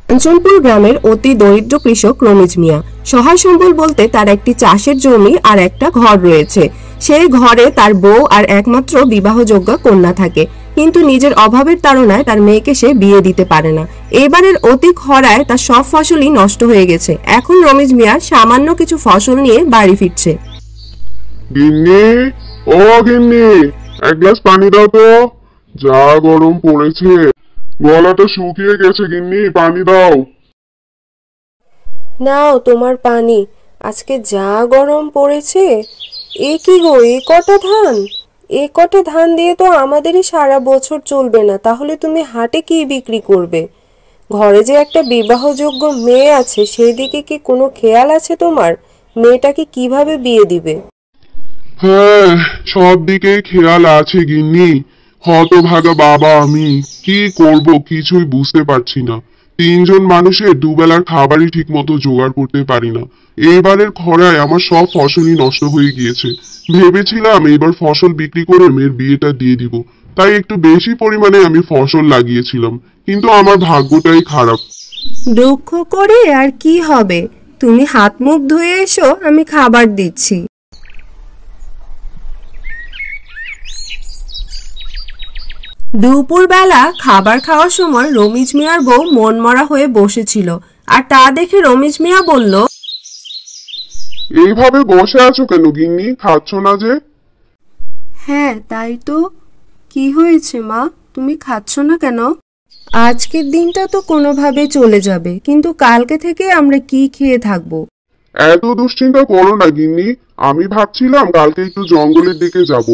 কাঞ্চনপুর গ্রামের অতি দরিদ্র কৃষক রমিজ মিয়া। সহায় সম্বল বলতে তার একটি চাষের জমি আর একটা ঘর রয়েছে। সেই ঘরে তার বউ আর একমাত্র বিবাহযোগ্য কন্যা থাকে, কিন্তু নিজের অভাবের তাড়নায় তার মেয়েকে সে বিয়ে দিতে পারে না। এবারের অতি খরায় তার সব ফসলই নষ্ট হয়ে গেছে। এখন রমিজ মিয়া সামান্য কিছু ফসল নিয়ে বাড়ি ফিরছে। গিন্নি, ও গিন্নি, এক গ্লাস পানি দাও তো। যা গরম পড়েছে, গলাটা শুকিয়ে গেছে। গিন্নি, পানি দাও। নাও তোমার পানি। আজকে যা গরম পড়েছে। এ কি গো, এ কটা ধান দিয়ে তো আমাদেরই সারা বছর চলবে না। তাহলে তুমি হাটে কি বিক্রি করবে? ঘরে যে একটা বিবাহযোগ্য মেয়ে আছে, সেদিকে কি কোনো খেয়াল আছে তোমার? মেয়েটাকে কিভাবে বিয়ে দিবে? হ্যাঁ, সব দিকে খেয়াল আছে গিন্নি। হতভাগা বাবা আমি, কি করব কিছুই বুঝতে পারছি না। তিনজন মানুষের দুবেলার খাবারই ঠিক মতো জোগাড় করতে পারি না। এবারের খরায় আমার সব ফসলই নষ্ট হয়ে গিয়েছে। ভেবেছিলাম এবার ফসল বিক্রি করে মেয়ের বিয়েটা দিয়ে দিব, তাই একটু বেশি পরিমাণে আমি ফসল লাগিয়েছিলাম, কিন্তু আমার ভাগ্যটাই খারাপ। দুঃখ করে আর কি হবে? তুমি হাত মুখ ধুয়ে এসো, আমি খাবার দিচ্ছি। দুপুরবেলা খাবার খাওয়ার সময় রমিজ মিয়ার বউ মনমরা হয়ে বসেছিল, আর তা দেখে রমিজ মিয়া বলল, এইভাবে বসে আছো কেন গিন্নি? খাচ্ছ না যে? হ্যাঁ তাই তো। কি হয়েছে মা, তুমি খাচ্ছ না কেন? আজকের দিনটা তো কোনোভাবে চলে যাবে, কিন্তু কালকে থেকে আমরা কি খেয়ে থাকবো? এত দুশ্চিন্তা করো না গিন্নি। আমি ভাবছিলাম কালকে একটু জঙ্গলের দিকে যাব।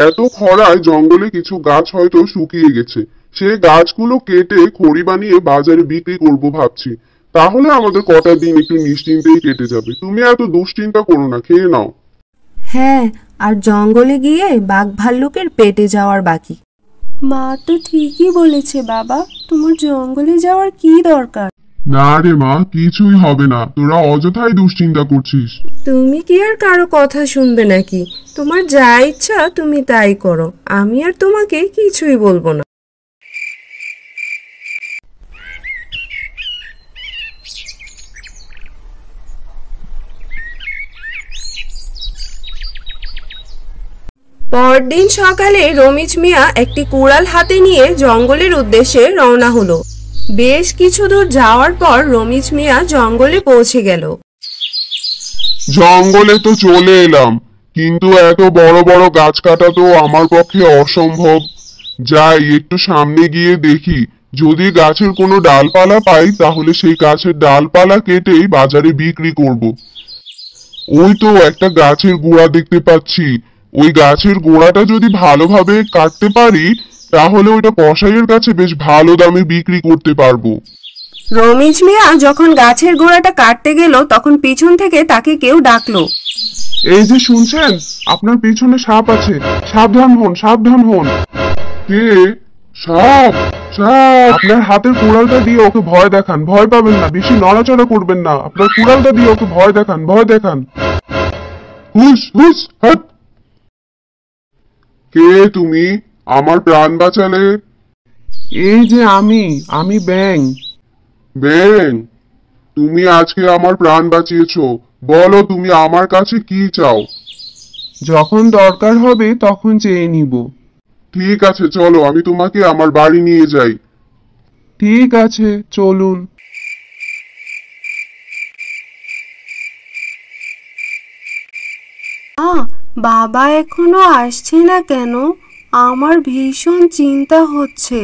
এত খরায় জঙ্গলে কিছু গাছ হয়তো শুকিয়ে গেছে, সে গাছগুলো কেটে খড়ি বানিয়ে বাজারে বিক্রি করব ভাবছি। তাহলে আমাদের কটা দিন একটু নিশ্চিন্তেই কেটে যাবে। তুমি এত দুশ্চিন্তা করো না, খেয়ে নাও। হ্যাঁ, আর জঙ্গলে গিয়ে বাঘ ভাল্লুকের পেটে যাওয়ার বাকি। মা তো ঠিকই বলেছে বাবা, তোমার জঙ্গলে যাওয়ার কি দরকার? না রে মা, কিছুই হবে না, তোরা অযথাই দুশ্চিন্তা করছিস। তুমি কি আর কারো কথা শুনবে নাকি? তোমার যা ইচ্ছা তুমি তাই করো, আমি আর তোমাকে কিছুই বলবো না। পরদিন সকালে রমিজ মিয়া একটি কুড়াল হাতে নিয়ে জঙ্গলের উদ্দেশ্যে রওনা হলো। বেশ কিছু দূর যাওয়ার পর রমিজ মিয়া জঙ্গলে পৌঁছে গেল। জঙ্গলে তো চলে এলাম, কিন্তু এত বড় বড় গাছ কাটা তো আমার পক্ষে অসম্ভব। যাই একটু সামনে গিয়ে দেখি, যদি গাছের কোনো ডালপালা পাই তাহলে সেই গাছের ডালপালা কেটেই বাজারে বিক্রি করব। ওই তো একটা গাছের গোড়া দেখতে পাচ্ছি। ওই গাছের গোড়াটা যদি ভালোভাবে কাটতে পারি তাহলে ওইটা কসাইয়ের কাছে বেশ ভালো দামে বিক্রি করতে পারবো। রমিজ মিয়া যখন গাছের গোড়াটা কাটতে গেল, তখন পিছন থেকে তাকে কেউ ডাকলো। এই যে শুনছেন, আপনার পিছনে সাপ আছে, সাবধান হন, সাবধান হন। কে? সাপ? সাপ? আপনার হাতের কুড়ালটা দিয়ে ওকে ভয় দেখান। ভয় পাবেন না, বেশি নড়াচড়া করবেন না। আপনার কুড়ালটা দিয়ে ওকে ভয় দেখান, ভয় দেখান। হুস হুস হাট। কে তুমি? আমার প্রাণ বাঁচালে। এই যে আমি ব্যাং। ব্যাং? তুমি আজকে আমার প্রাণ বাঁচিয়েছো। বলো তুমি আমার কাছে কি চাও? যখন দরকার হবে তখন চেয়ে নিব। ঠিক আছে, চলো আমি তোমাকে আমার বাড়ি নিয়ে যাই। ঠিক আছে, চলুন। বাবা এখনো আসছে না কেন? আমার ভীষণ চিন্তা হচ্ছে।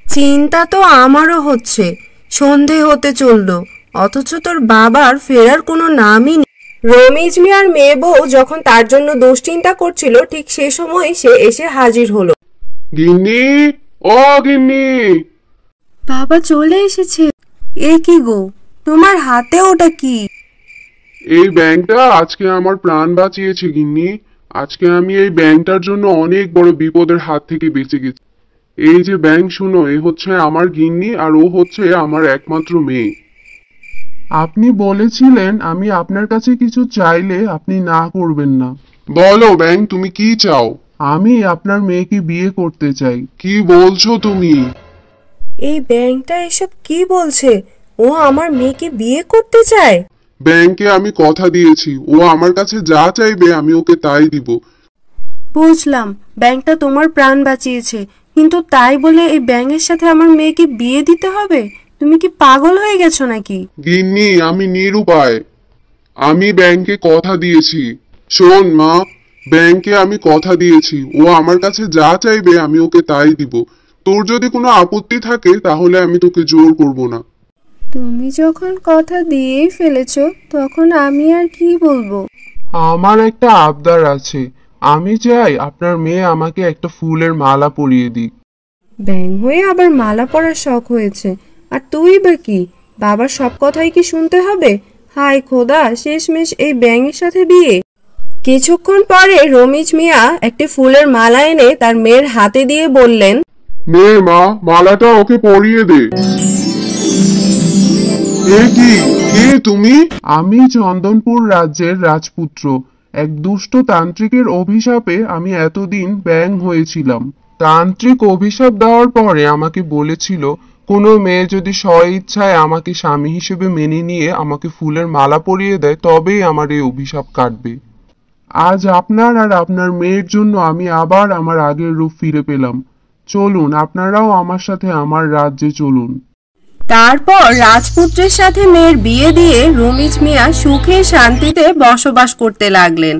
চিন্তা তো আমারও হচ্ছে। সন্ধে হতে চললো, অথচ তোর বাবার ফেরার কোনো নামই নেই। রমিজ মিয়ার মেয়ে বউ যখন তার জন্য দুশ্চিন্তা করছিল, ঠিক সে সময় সে এসে হাজির হলো। গিন্নি, ও গিন্নি। বাবা চলে এসেছে। এ কি গো, তোমার হাতে ওটা কি? এই ব্যাংকটা আজকে আমার প্রাণ বাঁচিয়েছে গিন্নি। আজকে আমি এই ব্যাংকটার জন্য অনেক বড় বিপদের হাত থেকে বেঁচে গেছি। এই যে ব্যাংক, শুনো, এ হচ্ছে আমার গিন্নি আর ও হচ্ছে আমার একমাত্র মেয়ে। আপনি বলেছিলেন আমি আপনার কাছে কিছু চাইলে আপনি না করবেন না। বলো ব্যাংক, তুমি কি চাও? আমি আপনার মেয়েকে বিয়ে করতে চাই। কি বলছো তুমি? এই ব্যাংকটা এসব কি বলছে? ও আমার মেয়েকে বিয়ে করতে চায়? ব্যাংকে আমি কথা দিয়েছি, ও আমার কাছে যা চাইবে আমি ওকে তাই দিব। বুঝলাম, ব্যাংকটা তোমার প্রাণ বাঁচিয়েছে, কিন্তু তাই বলে এই ব্যাঙের সাথে আমার মেয়েকে বিয়ে দিতে হবে? তুমি কি পাগল হয়ে গেছো নাকি? গিন্নি, আমি নিরুপায়। আমি ব্যাংকে কথা দিয়েছি। শোন মা, ব্যাংকে আমি কথা দিয়েছি, ও আমার কাছে যা চাইবে আমি ওকে তাই দিব। তোর যদি কোনো আপত্তি থাকে তাহলে আমি তোকে জোর করব না। তুমি যখন কথা দিয়েই ফেলেছো, তখন আমি আর কি বলবো? আমার একটা আবদার আছে। আমি চাই আপনার মেয়ে আমাকে একটা ফুলের মালা পরিয়ে দিক। ব্যাঙ হয়ে আবার মালা পরার শখ হয়েছে, আর তুই বা কি? বাবার সব কথাই কি শুনতে হবে? হায় খোদা, শেষমেশ এই ব্যাঙের সাথে বিয়ে! কিছুক্ষণ পরে রমিজ মিয়া একটি ফুলের মালা এনে তার মেয়ের হাতে দিয়ে বললেন, নে মা, মালাটা ওকে পরিয়ে দে। এ কি, কে তুমি? আমি চন্দনপুর রাজ্যের রাজপুত্র। এক দুষ্ট তান্ত্রিকের অভিশাপে আমি এতদিন ব্যাঙ হয়েছিলাম। তান্ত্রিক অভিশাপ দেওয়ার পরে আমাকে বলেছিল, কোনো মেয়ে যদি স্বইচ্ছায় আমাকে স্বামী হিসেবে মেনে নিয়ে আমাকে ফুলের মালা পরিয়ে দেয় তবেই আমার এই অভিশাপ কাটবে। আজ আপনার আর আপনার মেয়ের জন্য আমি আবার আমার আগের রূপ ফিরে পেলাম। চলুন, আপনারাও আমার সাথে আমার রাজ্যে চলুন। তারপর রাজপুত্রের সাথে মেয়ের বিয়ে দিয়ে রমিজ মিয়া সুখে শান্তিতে বসবাস করতে লাগলেন।